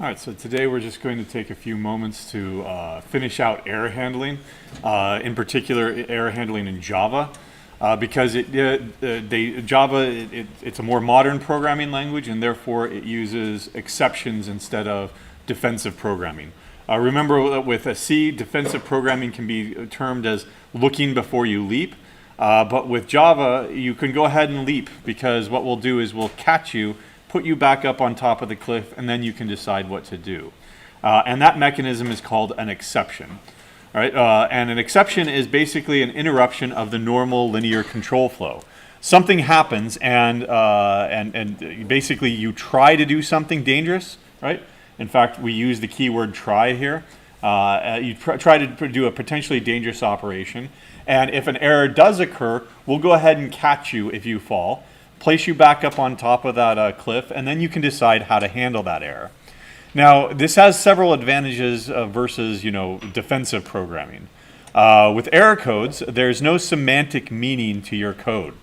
All right, so today we're just going to take a few moments to finish out error handling, in particular error handling in Java, because Java it's a more modern programming language, and therefore it uses exceptions instead of defensive programming. Remember, with a C, defensive programming can be termed as looking before you leap, but with Java you can go ahead and leap, because what we'll do is we'll catch you, put you back up on top of the cliff, and then you can decide what to do. And that mechanism is called an exception. All right? And an exception is basically an interruption of the normal linear control flow. Something happens, and basically you try to do something dangerous, right? In fact, we use the keyword try here. You try to do a potentially dangerous operation, and if an error does occur, we'll go ahead and catch you if you fall, place you back up on top of that cliff, and then you can decide how to handle that error. Now, this has several advantages versus, defensive programming. With error codes, there's no semantic meaning to your code,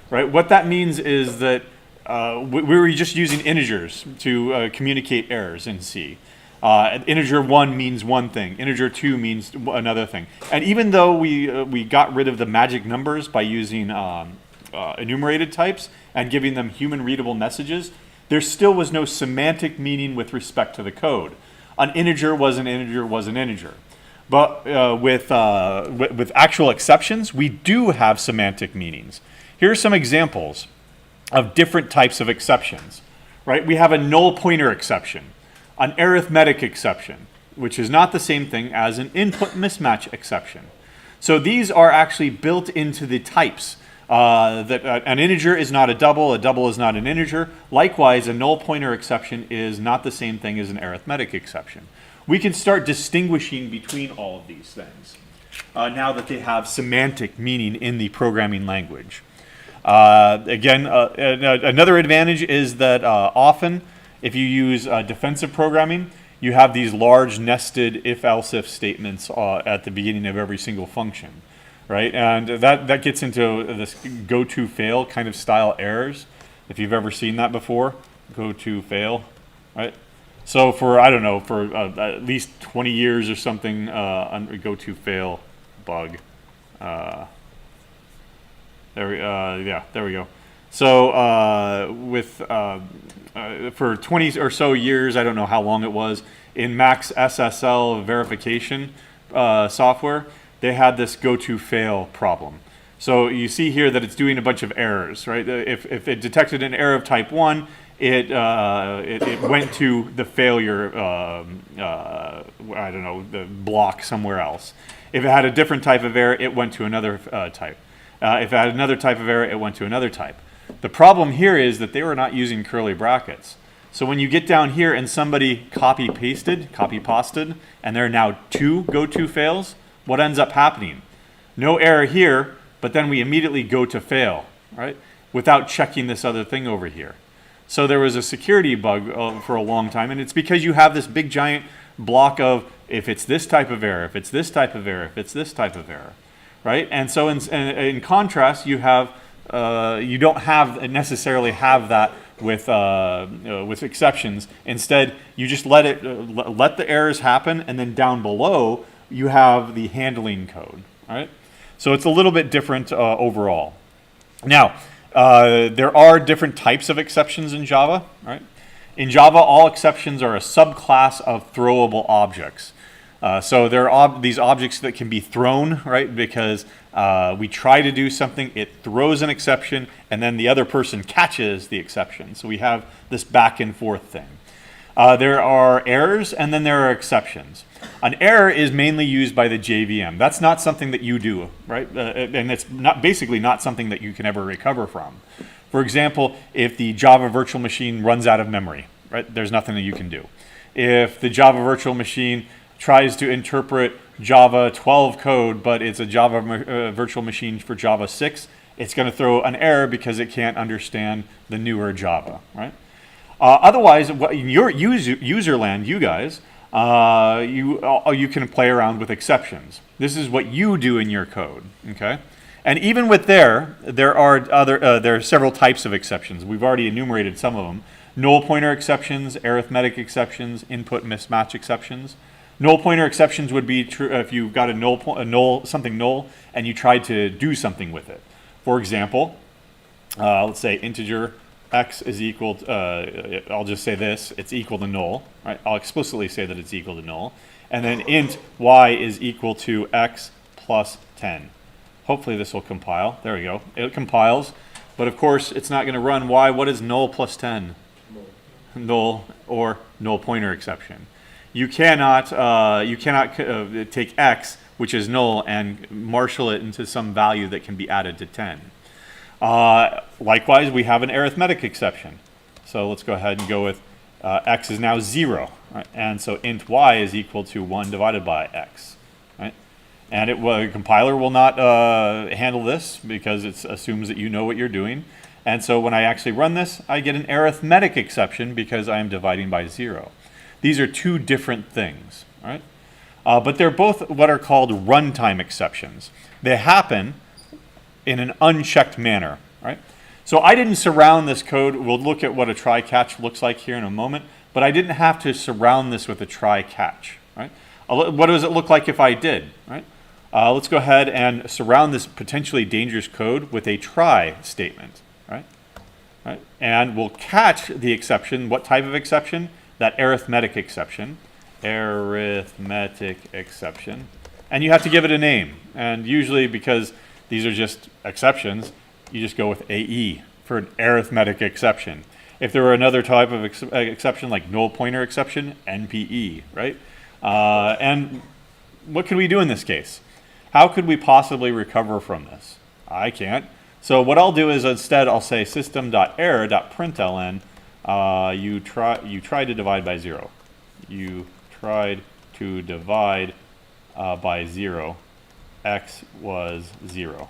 right? What that means is that we were just using integers to communicate errors in C. Integer 1 means one thing, integer 2 means another thing. And even though we got rid of the magic numbers by using enumerated types and giving them human readable messages, there still was no semantic meaning with respect to the code. An integer was an integer was an integer. But with actual exceptions, we do have semantic meanings. Here are some examples of different types of exceptions. Right? We have a null pointer exception, an arithmetic exception, which is not the same thing as an input mismatch exception. So these are actually built into the types. That an integer is not a double is not an integer. Likewise, a null pointer exception is not the same thing as an arithmetic exception. We can start distinguishing between all of these things now that they have semantic meaning in the programming language. Another advantage is that often, if you use defensive programming, you have these large nested if-else-if statements at the beginning of every single function. Right, and that gets into this go-to-fail kind of style errors. If you've ever seen that before, go-to-fail, right? So for, I don't know, for at least 20 years or something, go-to-fail bug. Yeah, there we go. So for 20 or so years, I don't know how long it was, in Max SSL verification software, they had this go to fail problem. So you see here that it's doing a bunch of errors, right? If it detected an error of type 1, it went to the failure, I don't know, the block somewhere else. If it had a different type of error, it went to another type. If it had another type of error, it went to another type. The problem here is that they were not using curly brackets. So when you get down here and somebody copy-pasted, and there are now 2 go-to fails, what ends up happening? No error here, but then we immediately go to fail, right? Without checking this other thing over here. So there was a security bug for a long time, and it's because you have this big giant block of if it's this type of error, if it's this type of error, if it's this type of error, right? And so in contrast, you have you don't necessarily have that with exceptions. Instead, you just let the errors happen, and then down below you have the handling code, right? So it's a little bit different overall. Now, there are different types of exceptions in Java, right? In Java, all exceptions are a subclass of throwable objects. So there are these objects that can be thrown, right? Because we try to do something, it throws an exception, and then the other person catches the exception. So we have this back and forth thing. There are errors, and then there are exceptions. An error is mainly used by the JVM. That's not something that you do, right? And it's basically not something that you can ever recover from. For example, if the Java virtual machine runs out of memory, right? There's nothing that you can do. If the Java virtual machine tries to interpret Java 12 code, but it's a Java virtual machine for Java 6, it's going to throw an error because it can't understand the newer Java, right? Otherwise, in your user land, you guys, you can play around with exceptions. This is what you do in your code, okay? And even with there are several types of exceptions. We've already enumerated some of them. Null pointer exceptions, arithmetic exceptions, input mismatch exceptions. Null pointer exceptions would be true if you've got something null and you tried to do something with it. For example, let's say integer x is equal to, I'll just say this, it's equal to null, right? I'll explicitly say that it's equal to null. And then int y is equal to x plus 10. Hopefully this will compile. There we go. It compiles. But of course, it's not going to run y. What is null plus 10? Null or null pointer exception. You cannot take x, which is null, and marshal it into some value that can be added to 10. Likewise, we have an arithmetic exception. So let's go ahead and go with x is now 0. Right? And so int y is equal to 1 divided by x. Right? And the compiler will not handle this because it assumes that you know what you're doing. And so when I actually run this, I get an arithmetic exception because I am dividing by 0. These are two different things. Right? But they're both what are called runtime exceptions. They happen in an unchecked manner, right? So I didn't surround this code. We'll look at what a try-catch looks like here in a moment, but I didn't have to surround this with a try-catch, right? What does it look like if I did, right? Let's go ahead and surround this potentially dangerous code with a try statement, right? And we'll catch the exception. What type of exception? That arithmetic exception. Arithmetic exception. And you have to give it a name. And usually because these are just exceptions, you just go with AE for an arithmetic exception. If there were another type of exception like null pointer exception, NPE, right? And what could we do in this case? How could we possibly recover from this? I can't. So what I'll do is instead I'll say system.error.println you tried to divide by 0. You tried to divide by 0. X was 0, ...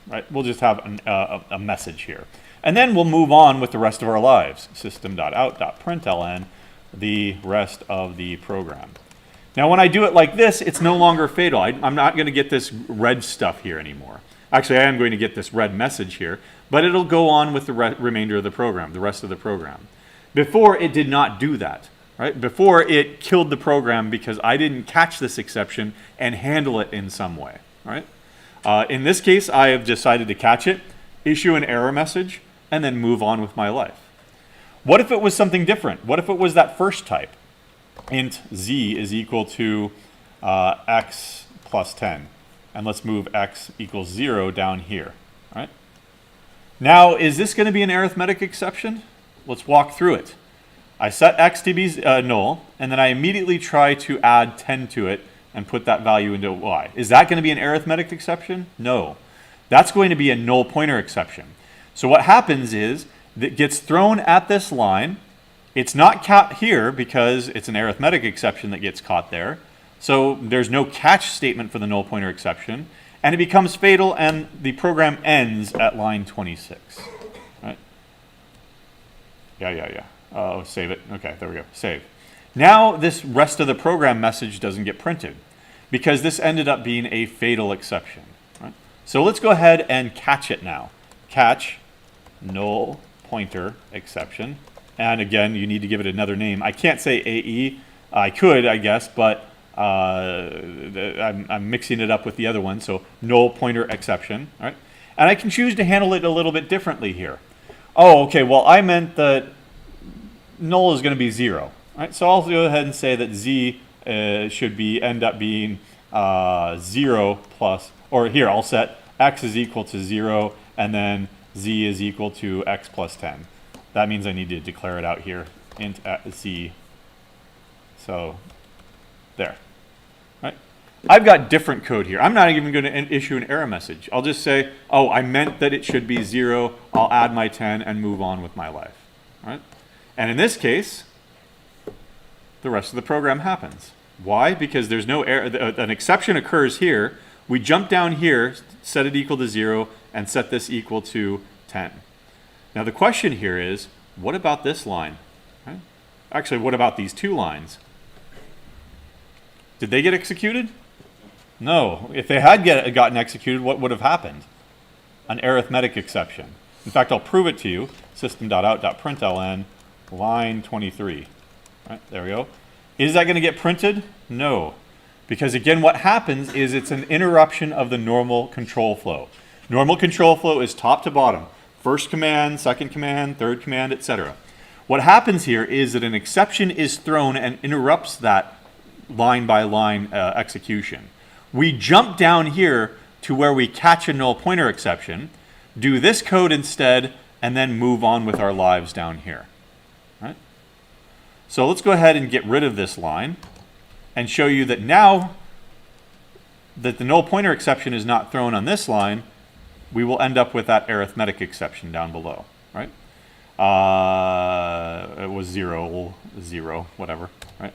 right? We'll just have a message here. And then we'll move on with the rest of our lives. System.out.println, the rest of the program. Now when I do it like this, it's no longer fatal. I'm not going to get this red stuff here anymore. Actually, I am going to get this red message here, but it'll go on with the remainder of the program, the rest of the program. Before, it did not do that. right? Before, it killed the program because I didn't catch this exception and handle it in some way, right? In this case, I have decided to catch it, issue an error message, and then move on with my life. What if it was something different? What if it was that first type? Int z is equal to x plus 10. And let's move x equals 0 down here, right? Now, is this going to be an arithmetic exception? Let's walk through it. I set x to be null, and then I immediately try to add 10 to it and put that value into y. Is that going to be an arithmetic exception? No. That's going to be a null pointer exception. So what happens is that it gets thrown at this line. It's not caught here because it's an arithmetic exception that gets caught there. So there's no catch statement for the null pointer exception. And it becomes fatal, and the program ends at line 26. Right? Yeah. Oh, save it. Okay, there we go. Save. Now this rest of the program message doesn't get printed because this ended up being a fatal exception. Right? So let's go ahead and catch it now. Catch null pointer exception. And again, you need to give it another name. I can't say AE. I could, I guess, but I'm mixing it up with the other one. So null pointer exception. All right? And I can choose to handle it a little bit differently here. Oh, okay. Well, I meant that null is going to be 0. Right? So I'll go ahead and say that z should end up being 0 plus, or here I'll set x is equal to 0 and then z is equal to x plus 10. That means I need to declare it out here, int z. So there. Right? I've got different code here. I'm not even going to issue an error message. I'll just say, oh, I meant that it should be 0. I'll add my 10 and move on with my life. Right? And in this case, the rest of the program happens. Why? Because there's no error. An exception occurs here. We jump down here, set it equal to 0, and set this equal to 10. Now the question here is, what about this line? Right? Actually, what about these two lines? Did they get executed? No. If they had gotten executed, what would have happened? An arithmetic exception. In fact, I'll prove it to you. System.out.println, line 23. Right, there we go. Is that going to get printed? No. Because again, what happens is it's an interruption of the normal control flow. Normal control flow is top to bottom. First command, second command, third command, etc. What happens here is that an exception is thrown and interrupts that line by line execution. We jump down here to where we catch a null pointer exception, do this code instead, and then move on with our lives down here. Right? So let's go ahead and get rid of this line and show you that now that the null pointer exception is not thrown on this line, we will end up with that arithmetic exception down below. Right? It was 0, whatever. Right?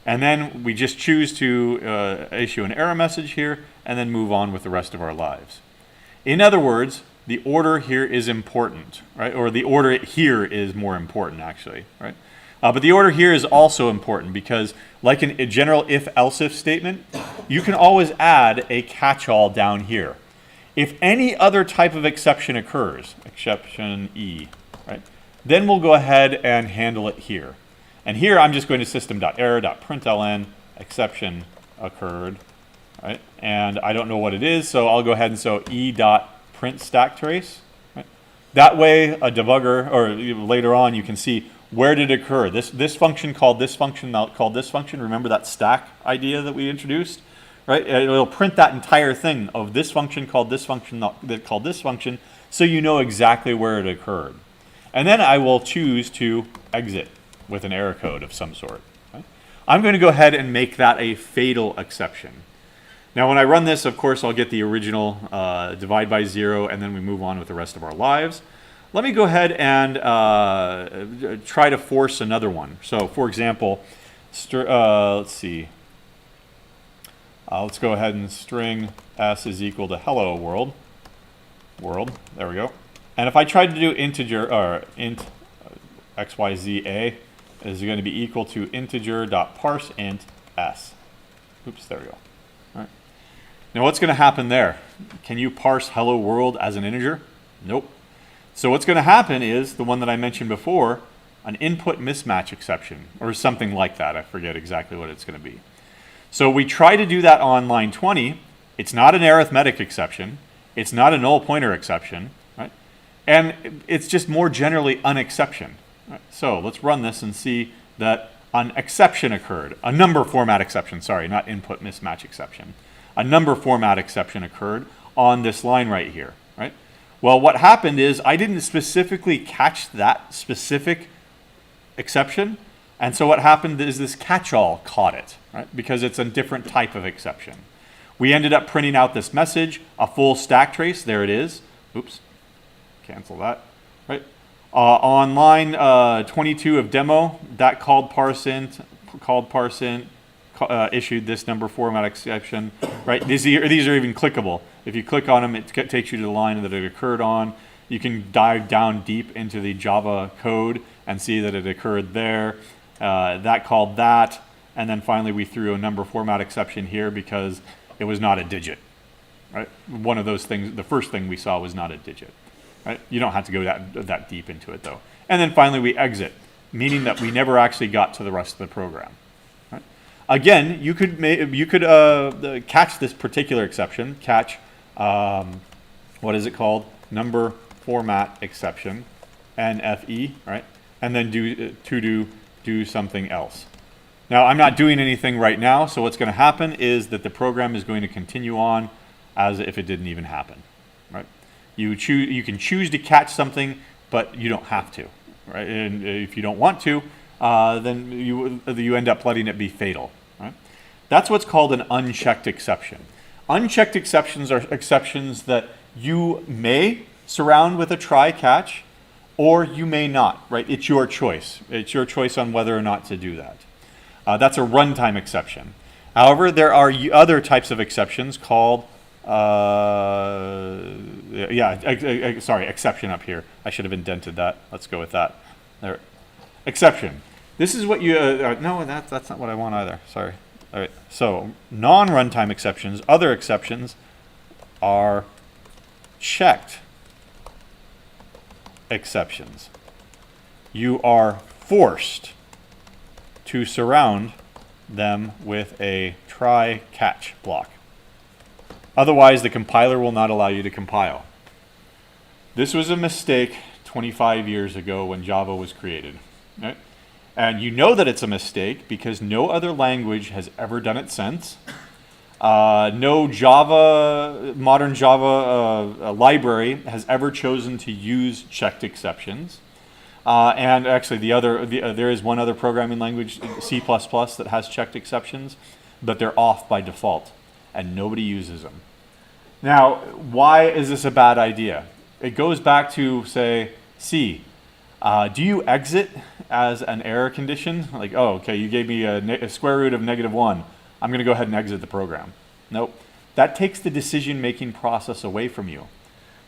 And then we just choose to issue an error message here and then move on with the rest of our lives. In other words, the order here is important, right? Or the order here is more important, actually, right? But the order here is also important because, like in a general if-else-if statement, you can always add a catch-all down here. If any other type of exception occurs, exception E, right? Then we'll go ahead and handle it here. And here I'm just going to system.error.println exception occurred, right? And I don't know what it is, so I'll go ahead and so e.print stack trace. Right? That way, a debugger, or later on, you can see where did it occur. This function called this function called this function. Remember that stack idea that we introduced, right? It'll print that entire thing of this function called this function that called this function, so you know exactly where it occurred. And then I will choose to exit with an error code of some sort. Right? I'm going to go ahead and make that a fatal exception. Now when I run this, of course, I'll get the original divide by 0, and then we move on with the rest of our lives. Let me go ahead and try to force another one. So for example, let's see. Let's go ahead and string s is equal to hello world. There we go. And if I tried to do integer, or int xyza is going to be equal to integer.parseInt s. Oops, there we go. All right. Now what's going to happen there? Can you parse hello world as an integer? Nope. So what's going to happen is the one that I mentioned before, an input mismatch exception, or something like that. I forget exactly what it's going to be. So we try to do that on line 20. It's not an arithmetic exception. It's not a null pointer exception, right? And it's just more generally an exception. Right? So let's run this and see that an exception occurred. A number format exception, sorry, not input mismatch exception. A number format exception occurred on this line right here, right? Well, what happened is I didn't specifically catch that specific exception. And so what happened is this catch-all caught it, right? Because it's a different type of exception. We ended up printing out this message, a full stack trace. There it is. Oops, cancel that, right? On line 22 of demo, that called parseInt, issued this number format exception, right? These are even clickable. If you click on them, it takes you to the line that it occurred on. You can dive down deep into the Java code and see that it occurred there. That called that, and then finally we threw a number format exception here because it was not a digit, right? One of those things, the first thing we saw was not a digit, right? You don't have to go that deep into it though. And then finally we exit, meaning that we never actually got to the rest of the program. Right? Again, you could catch this particular exception, catch, what is it called? Number format exception, NFE, right? And then do something else. Now, I'm not doing anything right now, so what's going to happen is that the program is going to continue on as if it didn't even happen, right? You can choose to catch something, but you don't have to, right? And if you don't want to, then you end up letting it be fatal, right? That's what's called an unchecked exception. Unchecked exceptions are exceptions that you may surround with a try-catch, or you may not, right? It's your choice. It's your choice on whether or not to do that. That's a runtime exception. However, there are other types of exceptions called, exception up here. I should have indented that. Let's go with that. There, exception. This is what you, no, that's not what I want either. Sorry. All right. So non-runtime exceptions, other exceptions are checked exceptions. You are forced to surround them with a try-catch block. Otherwise, the compiler will not allow you to compile. This was a mistake 25 years ago when Java was created. Right? And you know that it's a mistake because no other language has ever done it since. No modern Java library has ever chosen to use checked exceptions. And actually, there is one other programming language, C++, that has checked exceptions, but they're off by default, and nobody uses them. Now, why is this a bad idea? It goes back to, say, C. Do you exit as an error condition? Like, oh, okay, you gave me a square root of -1. I'm going to go ahead and exit the program. Nope. That takes the decision-making process away from you.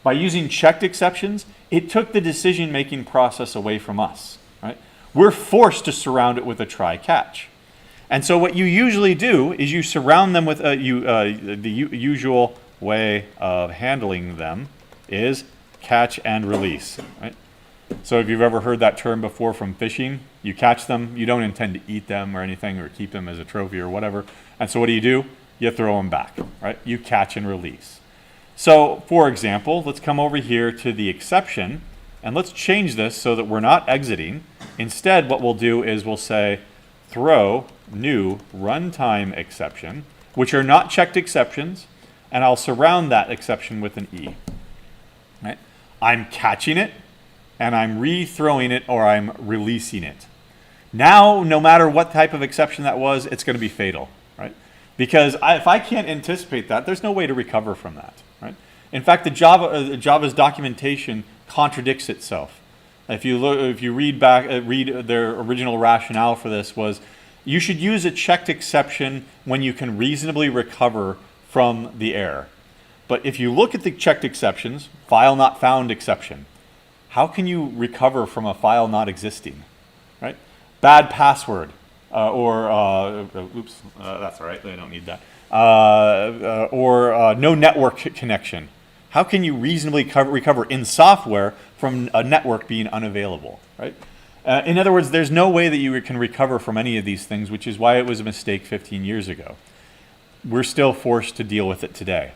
By using checked exceptions, it took the decision-making process away from us. Right? We're forced to surround it with a try-catch. And so what you usually do is you surround them with the usual way of handling them is catch and release. Right? So if you've ever heard that term before from fishing, you catch them, you don't intend to eat them or anything or keep them as a trophy or whatever. And so what do? You throw them back. Right? You catch and release. So, for example, let's come over here to the exception, and let's change this so that we're not exiting. Instead, what we'll do is we'll say throw new runtime exception, which are not checked exceptions, and I'll surround that exception with an E. Right? I'm catching it, and I'm rethrowing it, or I'm releasing it. Now, no matter what type of exception that was, it's going to be fatal, right? Because if I can't anticipate that, there's no way to recover from that. Right? In fact, Java's documentation contradicts itself. If you read their original rationale for this was, you should use a checked exception when you can reasonably recover from the error. But if you look at the checked exceptions, file not found exception, how can you recover from a file not existing? Right? Bad password, oops, that's all right. I don't need that. Or no network connection. How can you reasonably recover in software from a network being unavailable, right? In other words, there's no way that you can recover from any of these things, which is why it was a mistake 15 years ago. We're still forced to deal with it today.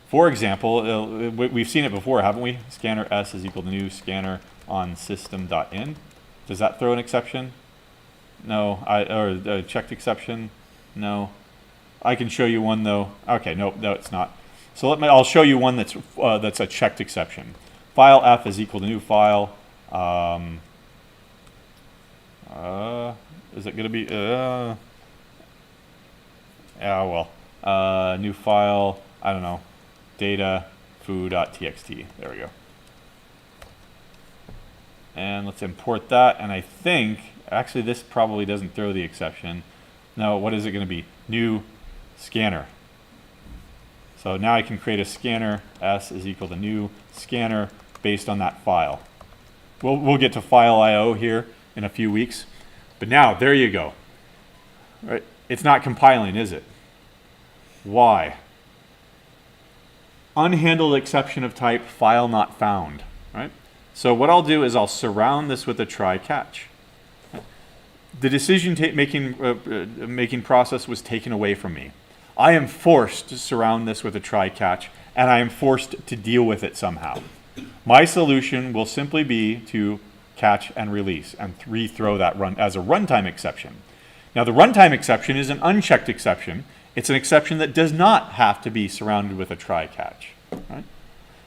For example, we've seen it before, haven't we? Scanner S is equal to new scanner on system.in. Does that throw an exception? No. Or checked exception? No. I can show you one though. Okay, no, it's not. So I'll show you one that's a checked exception. File F is equal to new file. Is it going to be? New file. I don't know. Data foo.txt. There we go. And let's import that. And I think actually this probably doesn't throw the exception. No, what is it going to be? New scanner. So now I can create a scanner. S is equal to new scanner based on that file. We'll get to file IO here in a few weeks. But now, there you go. Right? It's not compiling, is it? Why? Unhandled exception of type file not found. Right? So what I'll do is I'll surround this with a try catch. The decision making process was taken away from me. I am forced to surround this with a try catch, and I am forced to deal with it somehow. My solution will simply be to catch and release and rethrow that run as a runtime exception. Now the runtime exception is an unchecked exception. It's an exception that does not have to be surrounded with a try catch. Right?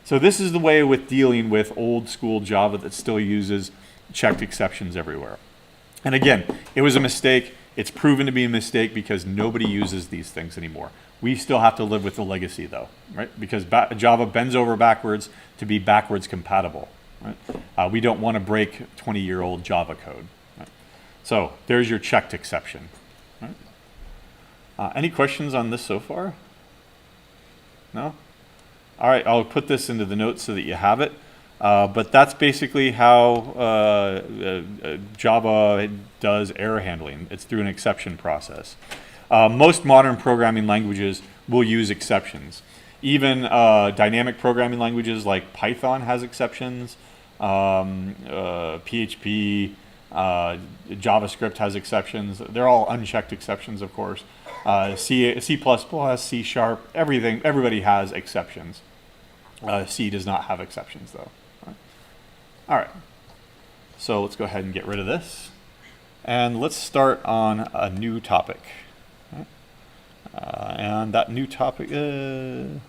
So this is the way with dealing with old school Java that still uses checked exceptions everywhere. And again, it was a mistake. It's proven to be a mistake because nobody uses these things anymore. We still have to live with the legacy though, right? Because Java bends over backwards to be backwards compatible. Right? We don't want to break 20-year-old Java code. Right? So there's your checked exception. Right? Any questions on this so far? No? All right, I'll put this into the notes so that you have it. But that's basically how Java does error handling. It's through an exception process. Most modern programming languages will use exceptions. Even dynamic programming languages like Python has exceptions. PHP, JavaScript has exceptions. They're all unchecked exceptions, of course. C++, C#, everybody has exceptions. C does not have exceptions, though. All right, so let's go ahead and get rid of this. And let's start on a new topic. And that new topic, let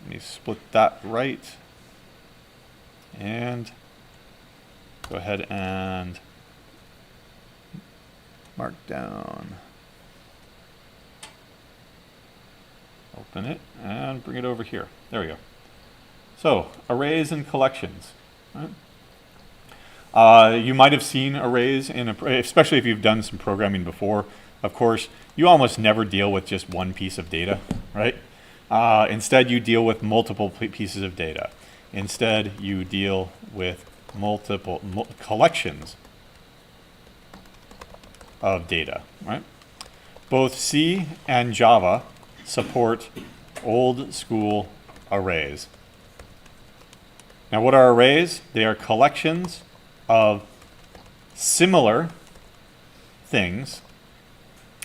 me split that right. And go ahead and mark down. Open it and bring it over here. There we go. So, arrays and collections. Right? You might have seen arrays, especially if you've done some programming before. Of course, you almost never deal with just one piece of data, right? Instead, you deal with multiple pieces of data. Instead, you deal with multiple collections of data, right? Both C and Java support old school arrays. Now, what are arrays? They are collections of similar things,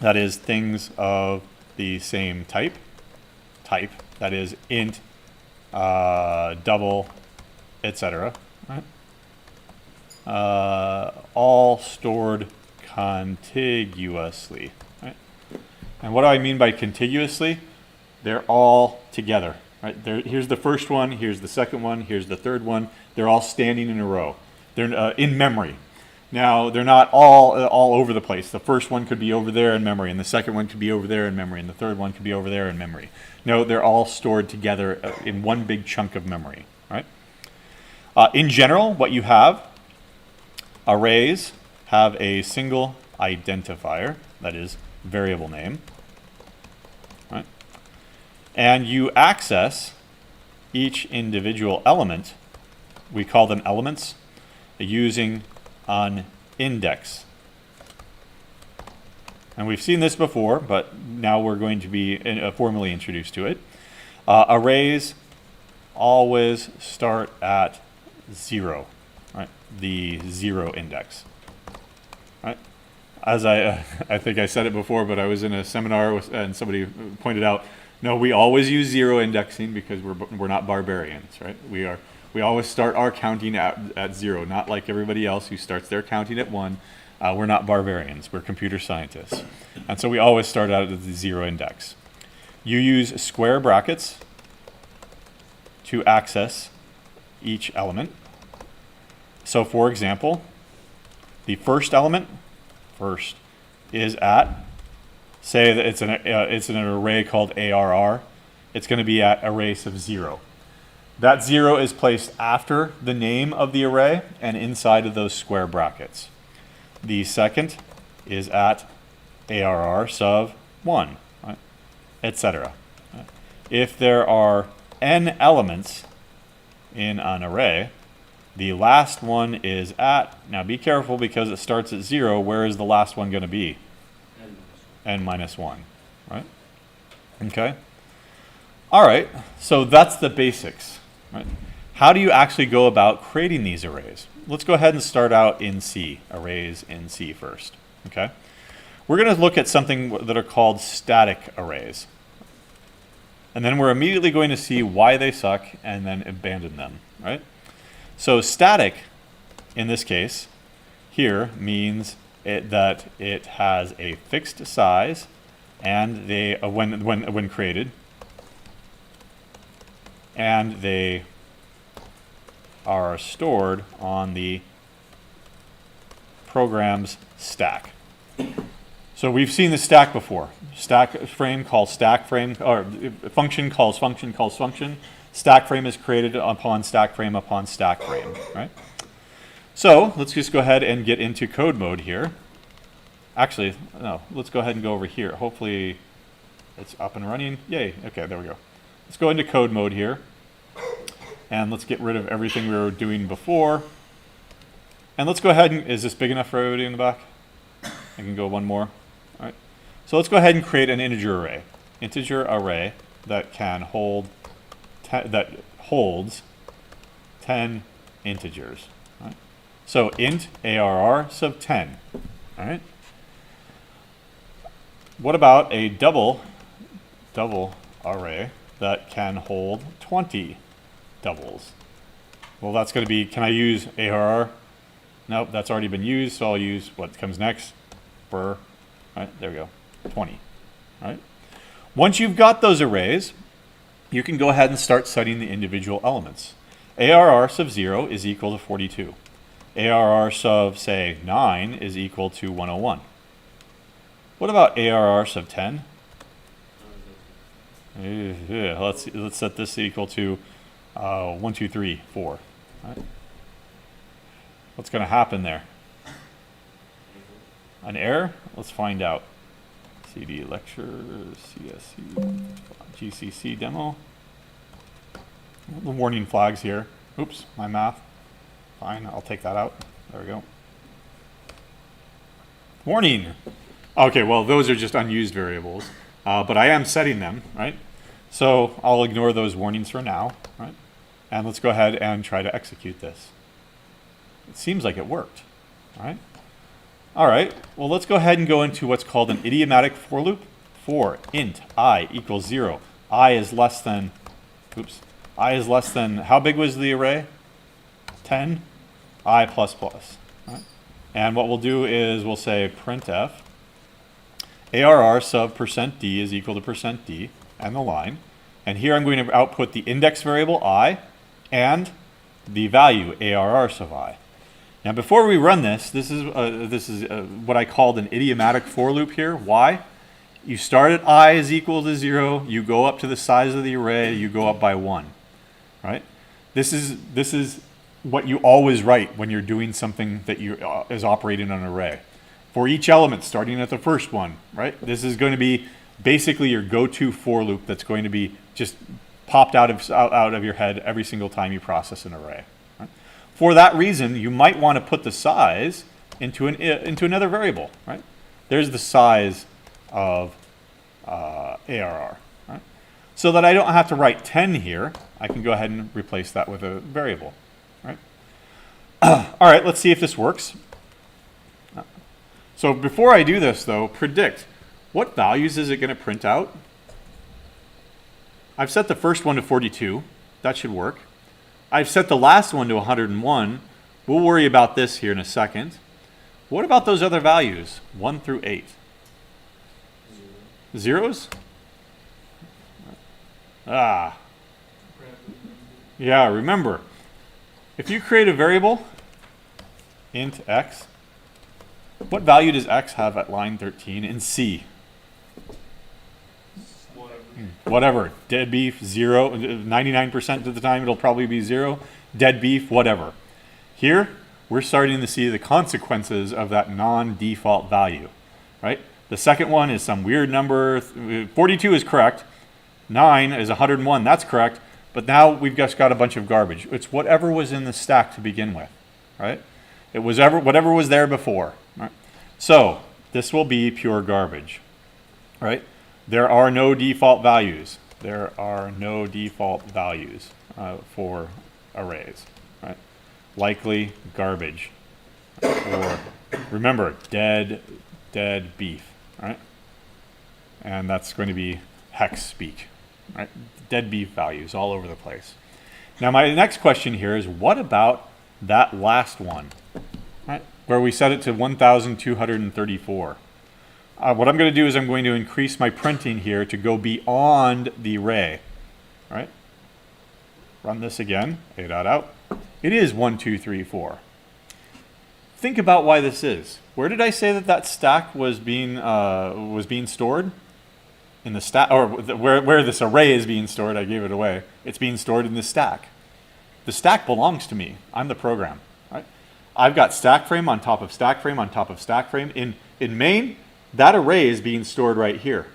that is, things of the same type, that is, int, double, etc. Right? All stored contiguously. Right? And what do I mean by contiguously? They're all together. Right? Here's the first one, here's the second one, here's the third one. They're all standing in a row. They're in memory. Now, they're not all over the place. The first one could be over there in memory, and the second one could be over there in memory, and the third one could be over there in memory. No, they're all stored together in one big chunk of memory. Right? In general, what you have, arrays have a single identifier, that is, variable name. Right? And you access each individual element, we call them elements, using an index. And we've seen this before, but now we're going to be formally introduced to it. Arrays always start at 0. Right? the 0 index. Right? As I think I said it before, but I was in a seminar and somebody pointed out, no, we always use 0 indexing because we're not barbarians, right? We always start our counting at 0, not like everybody else who starts their counting at 1. We're not barbarians, we're computer scientists. And so we always start out at the 0 index. You use square brackets to access each element. So for example, the first element, is at, say that it's an array called ARR. It's going to be at array sub 0. That 0 is placed after the name of the array and inside of those square brackets. The second is at ARR sub 1, right? Etc. If there are n elements in an array, the last one is at, now be careful because it starts at 0, where is the last one going to be? N minus 1, right? Okay. All right, so that's the basics, right? How do you actually go about creating these arrays? Let's go ahead and start out in C, arrays in C first, okay? We're going to look at something that are called static arrays. And then we're immediately going to see why they suck and then abandon them, right? So static, in this case, here means that it has a fixed size, and they when created, and they are stored on the program's stack. So we've seen the stack before. Stack frame calls stack frame, or function calls function calls function. Stack frame is created upon stack frame upon stack frame, right? So let's just go ahead and get into code mode here. Actually, no, let's go ahead and go over here. Hopefully it's up and running. Yay, okay, there we go. Let's go into code mode here. And let's get rid of everything we were doing before. And let's go ahead and, is this big enough for everybody in the back? I can go one more. All right. So let's go ahead and create an integer array. Integer array that can hold, that holds 10 integers. Right? So int ARR sub 10. All right. What about a double array that can hold 20 doubles? Well, that's going to be, can I use ARR? Nope, that's already been used, so I'll use what comes next. All right, there we go, 20. All right. Once you've got those arrays, you can go ahead and start setting the individual elements. ARR sub 0 is equal to 42. ARR sub, say, 9 is equal to 101. What about ARR sub 10? Yeah, let's set this equal to 1, 2, 3, 4. Right. What's going to happen there? An error? Let's find out. CD lecture, CSC, GCC demo. The warning flags here. Oops, my math. Fine, I'll take that out. There we go. Warning. Okay, well, those are just unused variables, but I am setting them, right? So I'll ignore those warnings for now, right? And let's go ahead and try to execute this. It seems like it worked, right? All right, well, let's go ahead and go into what's called an idiomatic for loop. For int I equals 0. I is less than, oops, I is less than, how big was the array? 10, I plus plus, right? And what we'll do is we'll say printf ARR sub %d is equal to %d and the line. And here I'm going to output the index variable I and the value ARR sub I. Now before we run this, this is what I called an idiomatic for loop here. Why? You start at I is equal to 0, you go up to the size of the array, you go up by 1, right? This is what you always write when you're doing something that is operating on an array. For each element, starting at the first one, right? This is going to be basically your go-to for loop that's going to be just popped out of your head every single time you process an array. Right? For that reason, you might want to put the size into another variable, right? There's the size of ARR, right? So that I don't have to write 10 here, I can go ahead and replace that with a variable, right? All right, let's see if this works. So before I do this, though, predict. What values is it going to print out? I've set the first one to 42. That should work. I've set the last one to 101. We'll worry about this here in a second. What about those other values, 1 through 8? Zeros? Ah. Yeah, remember, if you create a variable, int x, what value does x have at line 13 in C? Whatever. Dead beef, 0. 99% of the time it'll probably be 0. Dead beef, whatever. Here, we're starting to see the consequences of that non-default value, right? The second one is some weird number. 42 is correct. 9 is 101. That's correct. But now we've just got a bunch of garbage. It's whatever was in the stack to begin with, right? It was whatever was there before, right? So this will be pure garbage, right? There are no default values. There are no default values for arrays, right? Likely garbage, or remember, dead beef, right? And that's going to be hex speak, right? Dead beef values all over the place. Now my next question here is, what about that last one, right? Where we set it to 1,234. What I'm going to do is I'm going to increase my printing here to go beyond the array, right? Run this again, A dot out. It is 1, 2, 3, 4. Think about why this is. Where did I say that that stack was being stored? In the stack, or where this array is being stored, I gave it away. It's being stored in the stack. The stack belongs to me. I'm the program, right? I've got stack frame on top of stack frame on top of stack frame. In main, that array is being stored right here.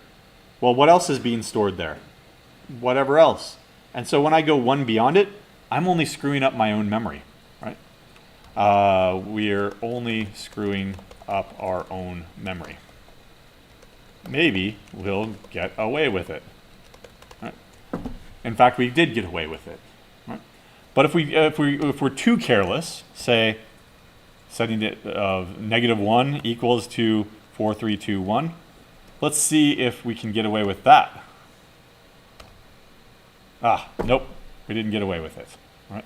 Well, what else is being stored there? Whatever else. And so when I go one beyond it, I'm only screwing up my own memory, right? We're only screwing up our own memory. Maybe we'll get away with it, right? In fact, we did get away with it, right? But if we're too careless, say setting it of -1 equals to 4, 3, 2, 1. Let's see if we can get away with that. Nope, we didn't get away with it. Right?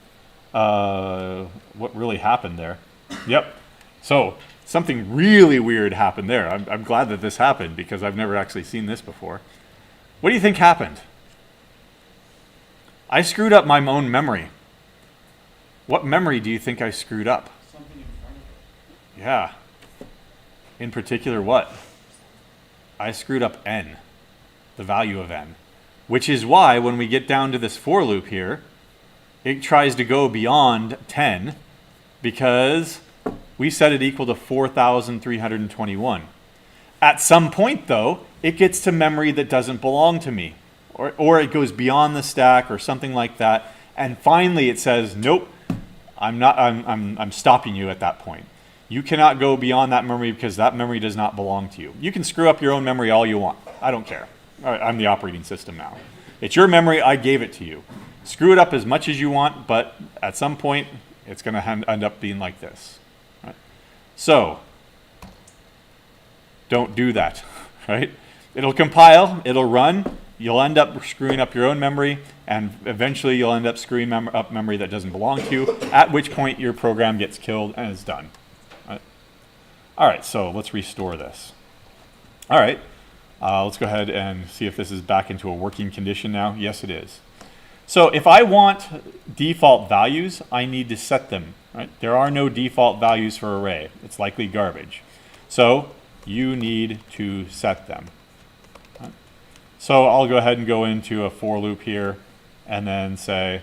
What really happened there? Yep. So something really weird happened there. I'm glad that this happened because I've never actually seen this before. What do you think happened? I screwed up my own memory. What memory do you think I screwed up? Something in front of it. Yeah. In particular, what? I screwed up n, the value of n, which is why when we get down to this for loop here, it tries to go beyond 10 because we set it equal to 4,321. At some point, though, it gets to memory that doesn't belong to me, or it goes beyond the stack or something like that, and finally it says, nope, I'm stopping you at that point. You cannot go beyond that memory because that memory does not belong to you. You can screw up your own memory all you want. I don't care. All right, I'm the operating system now. It's your memory. I gave it to you. Screw it up as much as you want, but at some point, it's going to end up being like this. Right? So, don't do that. Right? It'll compile. It'll run. You'll end up screwing up your own memory, and eventually you'll end up screwing up memory that doesn't belong to you, at which point your program gets killed and is done. All right, so let's restore this. All right, let's go ahead and see if this is back into a working condition now. Yes, it is. So if I want default values, I need to set them. Right? There are no default values for array. It's likely garbage. So you need to set them. Right? So I'll go ahead and go into a for loop here and then say,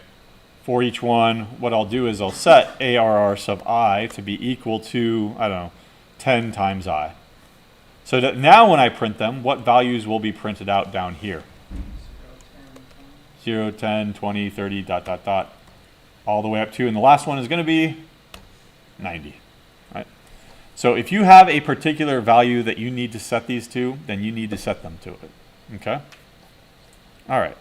for each one, what I'll do is I'll set ARR sub I to be equal to, I don't know, 10 times I. So that now when I print them, what values will be printed out down here? 0, 10, 20, 30, dot, dot, dot, all the way up to, and the last one is going to be 90, right? So if you have a particular value that you need to set these to, then you need to set them to it, okay? All right.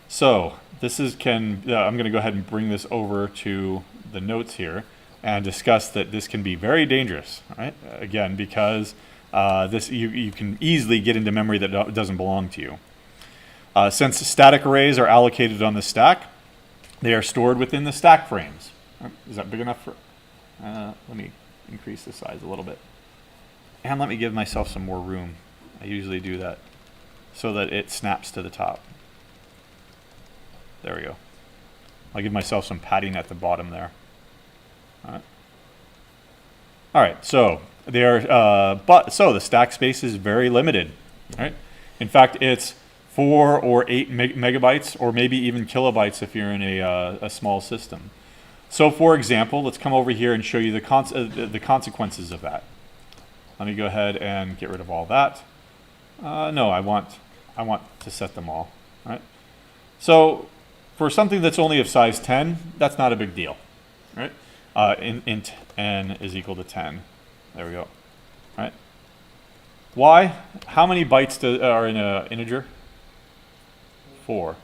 So this is I'm going to go ahead and bring this over to the notes here. and discussed that this can be very dangerous, right? Again, because you can easily get into memory that doesn't belong to you. Since static arrays are allocated on the stack, they are stored within the stack frames. Is that big enough for? Let me increase the size a little bit. And let me give myself some more room. I usually do that so that it snaps to the top. There we go. I'll give myself some padding at the bottom there. All right, so so the stack space is very limited, right? In fact, it's 4 or 8 megabytes, or maybe even kilobytes if you're in a small system. So, for example, let's come over here and show you the consequences of that. Let me go ahead and get rid of all that. No, I want to set them all. Right? So, for something that's only of size 10, that's not a big deal, right? Int n is equal to 10. There we go. Right? Why? How many bytes are in an integer? 4.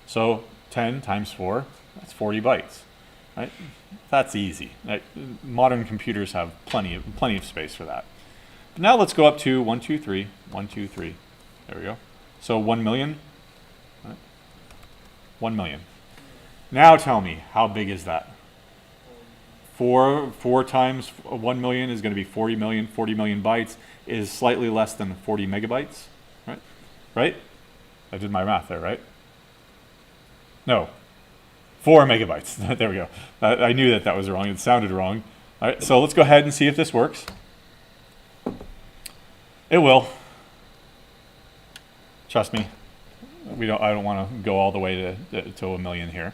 So 10 times 4, that's 40 bytes. Right? That's easy. Right? Modern computers have plenty of space for that. But now let's go up to 1, 2, 3, 1, 2, 3. There we go. So 1 million. Right? 1 million. Now tell me, how big is that? 4 times 1 million is going to be 40 million. 40 million bytes is slightly less than 40 megabytes. Right? Right? I did my math there, right? No. 4 megabytes. There we go. I knew that was wrong. It sounded wrong. All right, so let's go ahead and see if this works. It will. Trust me. I don't want to go all the way to 1 million here.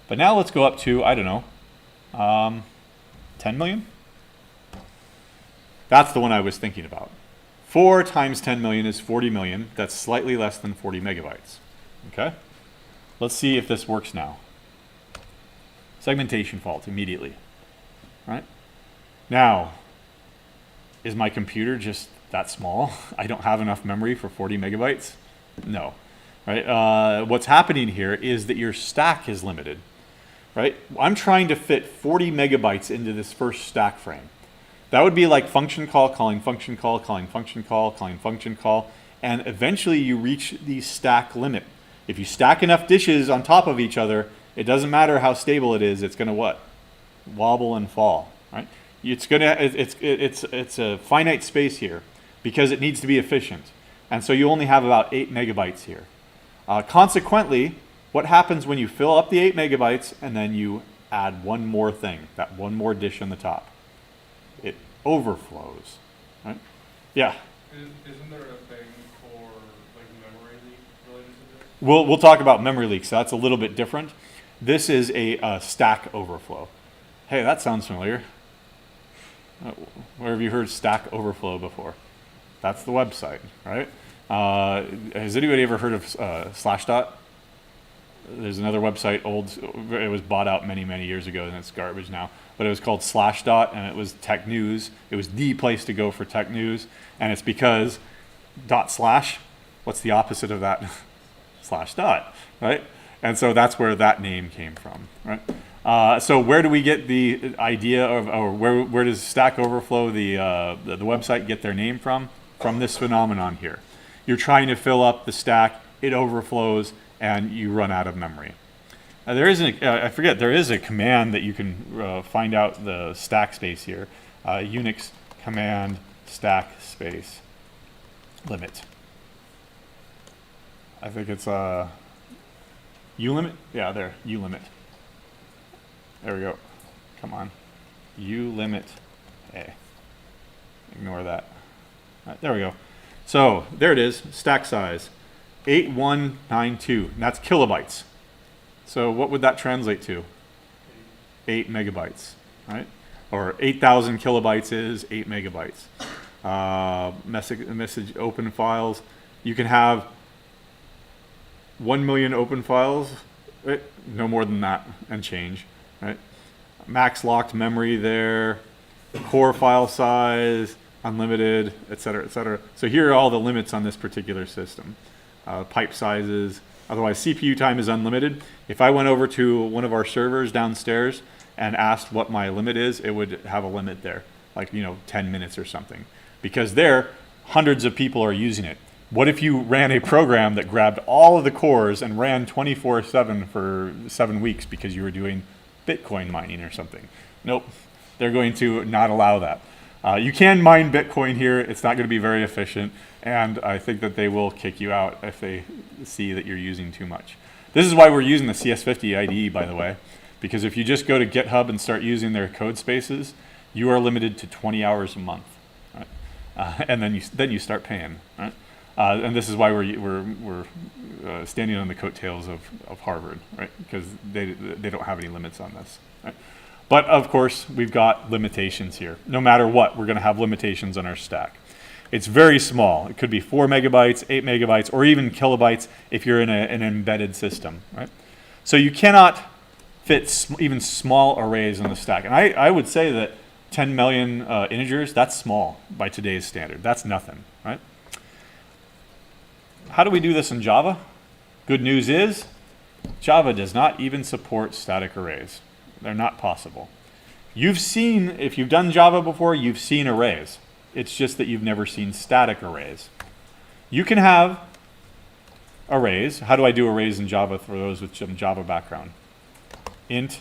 But now let's go up to, I don't know, 10 million? That's the one I was thinking about. 4 times 10 million is 40 million. That's slightly less than 40 megabytes. Okay? Let's see if this works now. Segmentation fault immediately. Right? Now, is my computer just that small? I don't have enough memory for 40 megabytes? No. Right? What's happening here is that your stack is limited. Right? I'm trying to fit 40 megabytes into this first stack frame. That would be like function call, calling function call, calling function call, calling function call, and eventually you reach the stack limit. If you stack enough dishes on top of each other, it doesn't matter how stable it is, it's going to what? Wobble and fall. Right? It's a finite space here because it needs to be efficient. And so you only have about 8 megabytes here. Consequently, what happens when you fill up the 8 megabytes and then you add one more thing, that one more dish on the top? It overflows. Right? Yeah? Isn't there a thing for like memory leak related to this? We'll talk about memory leaks. So that's a little bit different. This is a stack overflow. Hey, that sounds familiar. Where have you heard Stack Overflow before? That's the website, right? Has anybody ever heard of Slashdot? There's another website, it was bought out many, many years ago, and it's garbage now. But it was called Slashdot, and it was tech news. It was the place to go for tech news, and it's because /, what's the opposite of that? /, right? And so that's where that name came from, right? So where do we get the idea of, or where does Stack Overflow, the website, get their name from? From this phenomenon here. You're trying to fill up the stack, it overflows, and you run out of memory. There is a command that you can find out the stack space here. Unix command stack space limit. I think it's ulimit? Yeah, there, ulimit. There we go. Come on. Ulimit A. Ignore that. All right, there we go. So there it is, stack size, 8192. And that's kilobytes. So what would that translate to? 8 megabytes, right? Or 8,000 kilobytes is 8 megabytes. Message open files. You can have 1 million open files, right? No more than that, and change, right? Max locked memory there, core file size, unlimited, et cetera, et cetera. So here are all the limits on this particular system. Pipe sizes, otherwise CPU time is unlimited. If I went over to one of our servers downstairs and asked what my limit is, it would have a limit there, like, 10 minutes or something. Because there, hundreds of people are using it. What if you ran a program that grabbed all of the cores and ran 24/7 for 7 weeks because you were doing Bitcoin mining or something? Nope, they're going to not allow that. You can mine Bitcoin here. It's not going to be very efficient, and I think that they will kick you out if they see that you're using too much. This is why we're using the CS50 IDE, by the way, because if you just go to GitHub and start using their code spaces, you are limited to 20 hours a month, right? And then you start paying, right? And this is why we're standing on the coattails of Harvard, right? Because they don't have any limits on this, right? But of course, we've got limitations here. No matter what, we're going to have limitations on our stack. It's very small. It could be 4 megabytes, 8 megabytes, or even kilobytes if you're in an embedded system, right? So you cannot fit even small arrays on the stack. And I would say that 10 million integers, that's small by today's standard. That's nothing, right? How do we do this in Java? Good news is Java does not even support static arrays. They're not possible. You've seen, if you've done Java before, you've seen arrays. It's just that you've never seen static arrays. You can have arrays. How do I do arrays in Java for those with some Java background? Int,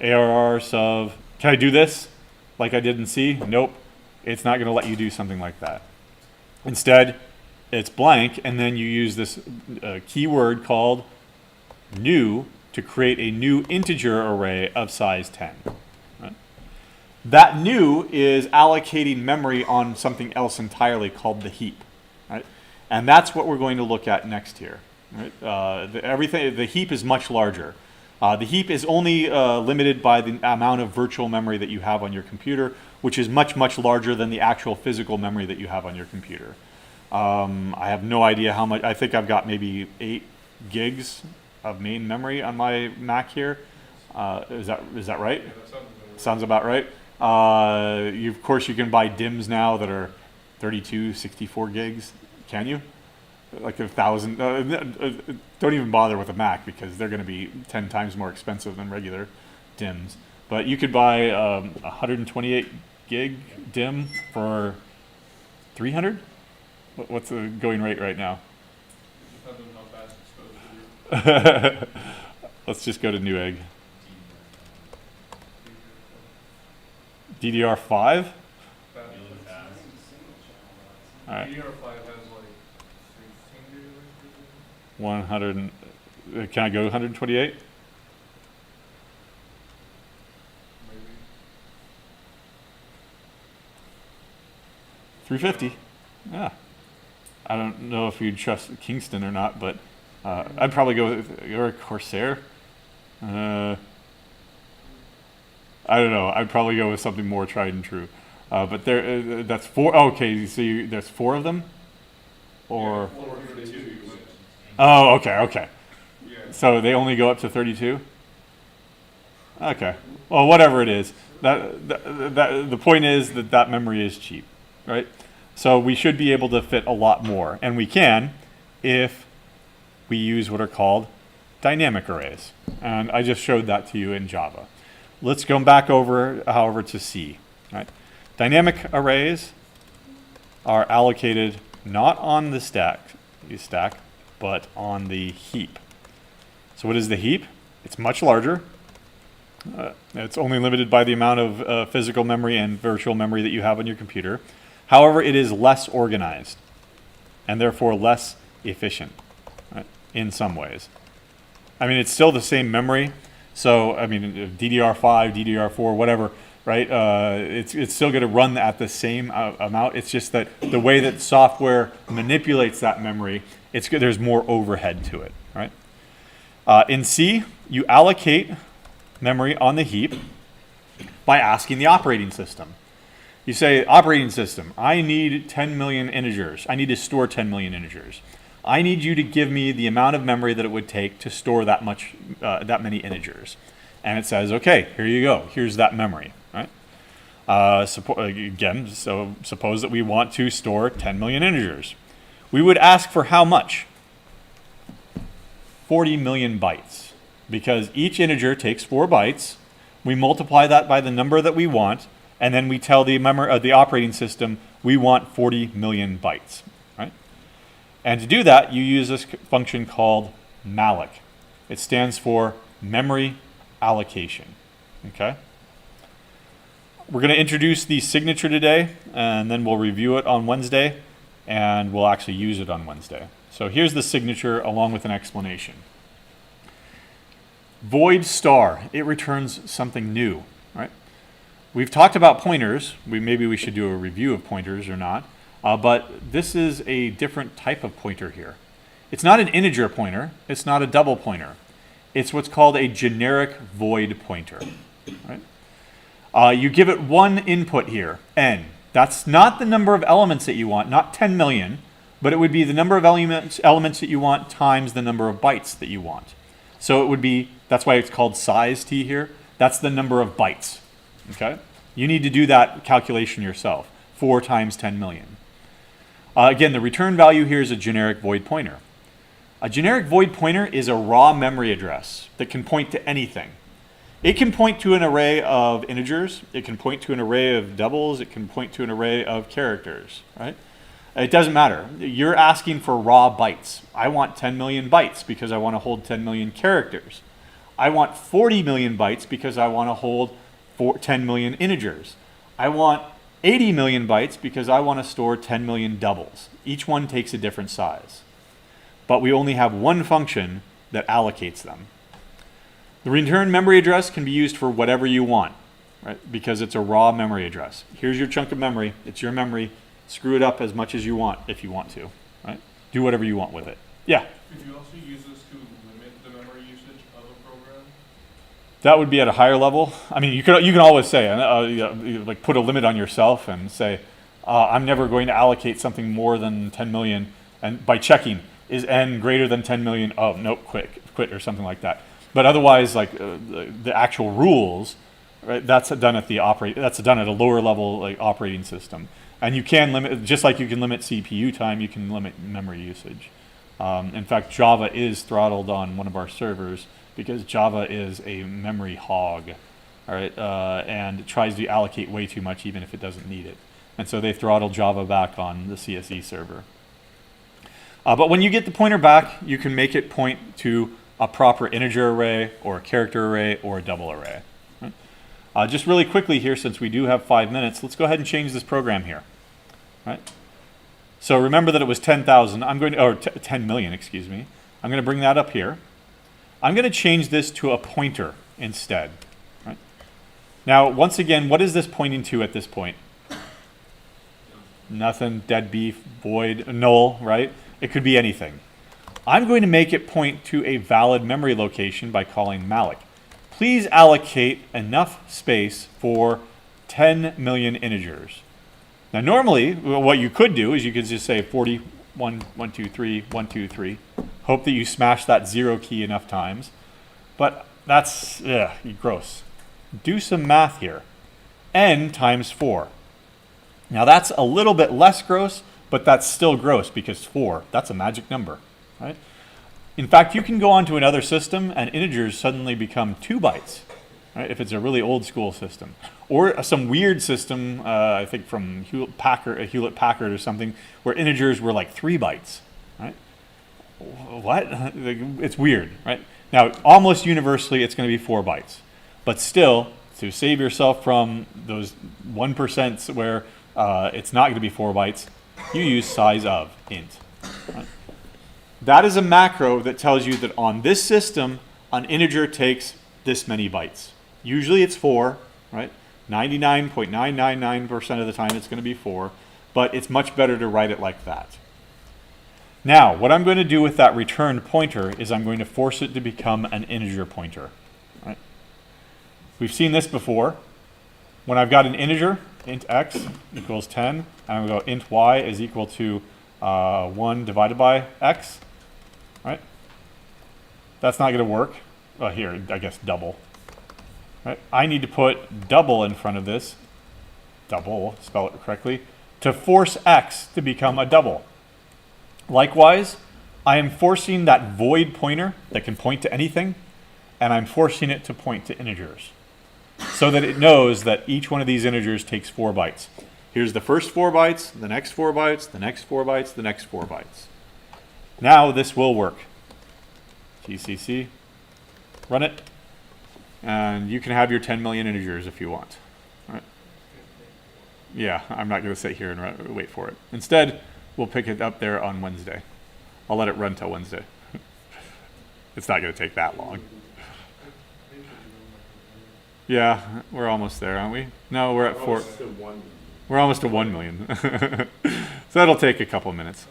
ARR sub. Can I do this like I did in C? Nope. It's not going to let you do something like that. Instead, it's blank, and then you use this keyword called new to create a new integer array of size 10. Right? That new is allocating memory on something else entirely called the heap. Right? And that's what we're going to look at next here. Right? The heap is much larger. The heap is only limited by the amount of virtual memory that you have on your computer, which is much, much larger than the actual physical memory that you have on your computer. I have no idea how much. I think I've got maybe 8 gigs of main memory on my Mac here. Is that right? Yeah, that Sounds about right. Of course, you can buy DIMMs now that are 32, 64 gigs. Can you? Like 1,000. Don't even bother with a Mac because they're going to be 10 times more expensive than regular DIMMs. But you could buy 128 gig DIMM for 300. What's the going rate right now? depends on how fast it's supposed to be. Let's just go to Newegg. DDR5? All right. DDR5 has like 16 gigabytes. 100. Can I go 128? Maybe. 350. Yeah. I don't know if you'd trust Kingston or not, but I'd probably go with your Corsair. I don't know. I'd probably go with something more tried and true. But there, that's 4. Oh, okay, so there's 4 of them, or 432. oh, okay. Yeah. So they only go up to 32. Okay. Well, whatever it is, the point is that memory is cheap, right? So we should be able to fit a lot more, and we can if we use what are called dynamic arrays. And I just showed that to you in Java. Let's go back over, however, to C. Right? Dynamic arrays are allocated not on the stack, but on the heap. So what is the heap? It's much larger. It's only limited by the amount of physical memory and virtual memory that you have on your computer. However, it is less organized and therefore less efficient, right, in some ways. I mean, it's still the same memory. So, I mean, DDR5, DDR4, whatever, right? It's still going to run at the same amount. It's just that the way that software manipulates that memory, there's more overhead to it, right? In C, you allocate memory on the heap by asking the operating system. You say, operating system, I need 10 million integers. I need to store 10 million integers. I need you to give me the amount of memory that it would take to store that many integers. And it says, okay, here you go. Here's that memory, right? So suppose that we want to store 10 million integers. We would ask for how much? 40 million bytes. because each integer takes 4 bytes. We multiply that by the number that we want, and then we tell the operating system we want 40 million bytes. Right? And to do that, you use this function called malloc. It stands for memory allocation. Okay? We're going to introduce the signature today, and then we'll review it on Wednesday, and we'll actually use it on Wednesday. So here's the signature along with an explanation. Void star, it returns something new, right? We've talked about pointers. Maybe we should do a review of pointers or not, but this is a different type of pointer here. It's not an integer pointer. It's not a double pointer. It's what's called a generic void pointer, right? You give it one input here, n. That's not the number of elements that you want, not 10 million, but it would be the number of elements that you want times the number of bytes that you want. So it would be, that's why it's called size t here. That's the number of bytes, okay? You need to do that calculation yourself, 4 times 10 million. Again, the return value here is a generic void pointer. A generic void pointer is a raw memory address that can point to anything. It can point to an array of integers, it can point to an array of doubles, it can point to an array of characters, right? It doesn't matter. You're asking for raw bytes. I want 10 million bytes because I want to hold 10 million characters. I want 40 million bytes because I want to hold 10 million integers. I want 80 million bytes because I want to store 10 million doubles. Each one takes a different size. But we only have one function that allocates them. The return memory address can be used for whatever you want, right? Because it's a raw memory address. Here's your chunk of memory. It's your memory. Screw it up as much as you want if you want to, right? Do whatever you want with it. Yeah? Could you also use this to limit the memory usage of a program? That would be at a higher level. I mean, you can always say, like put a limit on yourself and say, I'm never going to allocate something more than 10 million. And by checking, is n greater than 10 million? Oh, nope, quit or something like that. But otherwise, like the actual rules, right? That's done at a lower level like operating system. And you can limit, just like you can limit CPU time, you can limit memory usage. In fact, Java is throttled on one of our servers because Java is a memory hog, all right, and it tries to allocate way too much even if it doesn't need it. And so they throttled Java back on the CSE server. But when you get the pointer back, you can make it point to a proper integer array or a character array or a double array. Right? Just really quickly here, since we do have 5 minutes, let's go ahead and change this program here. Right? So remember that it was 10,000. I'm going to, or 10 million, excuse me. I'm going to bring that up here. I'm going to change this to a pointer instead. Right? Now, once again, what is this pointing to at this point? Nothing, dead beef, void, null, right? It could be anything. I'm going to make it point to a valid memory location by calling malloc. Please allocate enough space for 10 million integers. Now normally, what you could do is you could just say 40, 1, 1, 2, 3, 1, 2, 3. Hope that you smash that 0 key enough times. But that's gross. Do some math here. N times 4. Now that's a little bit less gross, but that's still gross because 4, that's a magic number, right? In fact, you can go onto another system and integers suddenly become 2 bytes, right, if it's a really old school system. Or some weird system, I think from Hewlett-Packard or something, where integers were like 3 bytes, right? What? It's weird, right? Now, almost universally, it's going to be 4 bytes. But still, to save yourself from those 1% where it's not going to be 4 bytes, you use size of int. Right? That is a macro that tells you that on this system, an integer takes this many bytes. Usually it's 4, right? 99.999% of the time it's going to be 4, but it's much better to write it like that. Now, what I'm going to do with that returned pointer is I'm going to force it to become an integer pointer. Right? We've seen this before. When I've got an integer, int x equals 10, and I'm going to go int y is equal to 1 divided by x, right? That's not going to work. Well, here, I guess double. Right? I need to put double in front of this, double, spell it correctly, to force x to become a double. Likewise, I am forcing that void pointer that can point to anything and I'm forcing it to point to integers so that it knows that each one of these integers takes 4 bytes. Here's the first 4 bytes, the next 4 bytes, the next 4 bytes, the next 4 bytes. Now this will work. GCC, run it, and you can have your 10 million integers if you want. All right. Yeah, I'm not going to sit here and wait for it. Instead, we'll pick it up there on Wednesday. I'll let it run till Wednesday. It's not going to take that long. Yeah, we're almost there, aren't we? No, we're at 4. We're almost to 1 million. So that'll take a couple minutes.